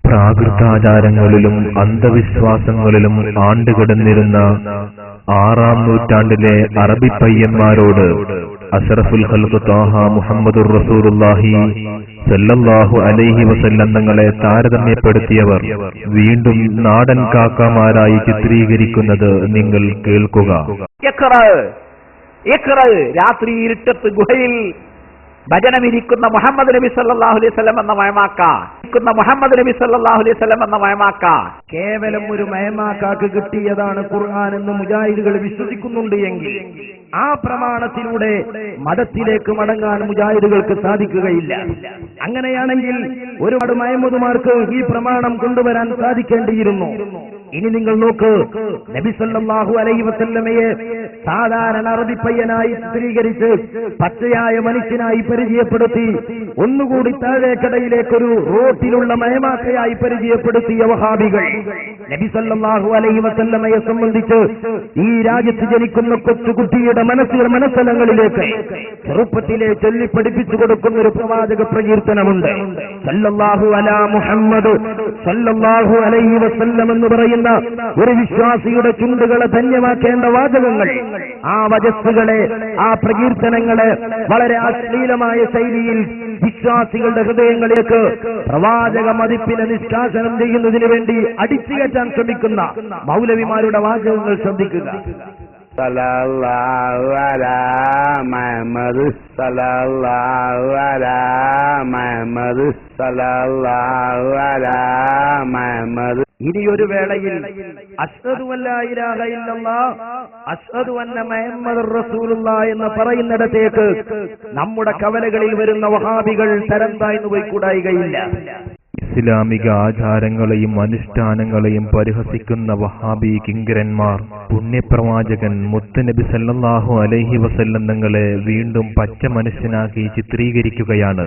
പ്രാകൃതാചാരങ്ങളിലും അന്ധവിശ്വാസങ്ങളിലും ആണ്ടുകിടന്നിരുന്ന 6-ാം നൂറ്റാണ്ടിലെ അറബി പയ്യന്മാരോട് അഷ്റഫുൽ ഖൽഖ് ത്വാഹ മുഹമ്മദുർ റസൂലുള്ളാഹി സല്ലല്ലാഹു അലൈഹി വസല്ലം തങ്ങളെ താരതമ്യപ്പെടുത്തിയവർ വീണ്ടും നാടൻ കാക്കമാരായി ചിത്രീകരിക്കുന്നത് നിങ്ങൾ കേൾക്കുക. രാത്രി ഇരുട്ടത്ത് ഗുഹയിൽ ഭജനമിരിക്കുന്ന മുഹമ്മദ് നബി സല്ലല്ലാഹു അലൈഹി വസല്ലം എന്ന മയമാക്ക കേവലം ഒരു മയമാക്കാക്ക് കിട്ടിയതാണ് ഖുർആൻ എന്ന് മുജാഹിദുകൾ വിശ്വസിക്കുന്നുണ്ട് എങ്കിൽ ആ പ്രമാണത്തിലൂടെ മതത്തിലേക്ക് മടങ്ങാൻ മുജാഹിദുകൾക്ക് സാധിക്കുകയില്ല. അങ്ങനെയാണെങ്കിൽ ഒരുപാട് മയമുതുമാർക്ക് ഈ പ്രമാണം കൊണ്ടുവരാൻ സാധിക്കേണ്ടിയിരുന്നു. ഇനി നിങ്ങൾ നോക്ക്, നബി സല്ലല്ലാഹു അലൈഹി വസല്ലമയെ സാധാരണ അറബി പയ്യനായി ചിത്രീകരിച്ച് പച്ചയായ മനുഷ്യനായി പരിചയപ്പെടുത്തി ഒന്നുകൂടി താഴേക്കടയിലേക്കൊരു റോട്ടിലുള്ള മയമാക്കയായി പരിചയപ്പെടുത്തിയ വഹാബികൾ നബി സല്ലല്ലാഹു അലൈഹി വസല്ലമയെ സംബന്ധിച്ച് ഈ രാജ്യത്ത് ജനിക്കുന്ന കൊച്ചുകുട്ടിയുടെ മനസ്സലങ്ങളിലേക്ക് ചെറുപ്പത്തിലെ ചൊല്ലി പഠിപ്പിച്ചു കൊടുക്കുന്ന ഒരു പ്രവാചക പ്രകീർത്തനമുണ്ട്. സല്ലല്ലാഹു അലാ മുഹമ്മദ് സല്ലല്ലാഹു അലൈഹി വസല്ലം എന്ന് പറയുന്ന ഒരു വിശ്വാസിയുടെ ചുണ്ടുകളെ ധന്യമാക്കേണ്ട വാചകങ്ങൾ, ആ വജസ്സുകളെ, ആ പ്രകീർത്തനങ്ങളെ വളരെ അശ്ലീലമായ ശൈലിയിൽ വിശ്വാസികളുടെ ഹൃദയങ്ങളിലേക്ക് പ്രവാചക മതിപ്പിനെ നിഷ്കാസനം ചെയ്യുന്നതിന് വേണ്ടി അടിച്ചുകയറ്റാൻ ശ്രമിക്കുന്ന മൗലവിമാരുടെ വാചകങ്ങൾ ശ്രദ്ധിക്കുക. സല്ലല്ലാഹു അലാ മുഹമ്മദ് സല്ലല്ലാഹു അലാ മുഹമ്മദ് സല്ലല്ലാഹു അലാ മുഹമ്മദ്. ഇനിയൊരു വേളയിൽ അശ്ഹദു അല്ലാ ഇലാഹ ഇല്ലല്ലാഹ് അശ്ഹദു അന്ന മുഹമ്മദുർ റസൂലുള്ളാഹ് എന്ന് പറയുന്നിടത്തേക്ക് നമ്മുടെ കവലകളിൽ വരുന്ന വഹാബികൾ തരം താഴ്ന്നു പോയി കൂടായികയില്ല. ഇസ്ലാമിക ആചാരങ്ങളെയും അനുഷ്ഠാനങ്ങളെയും പരിഹസിക്കുന്ന വഹാബി കിങ്കരന്മാർ പുണ്യപ്രവാചകൻ മുത്തുനബി സല്ലല്ലാഹു അലൈഹി വസല്ലം തങ്ങളെ വീണ്ടും പച്ച മനുഷ്യനാക്കി ചിത്രീകരിക്കുകയാണ്.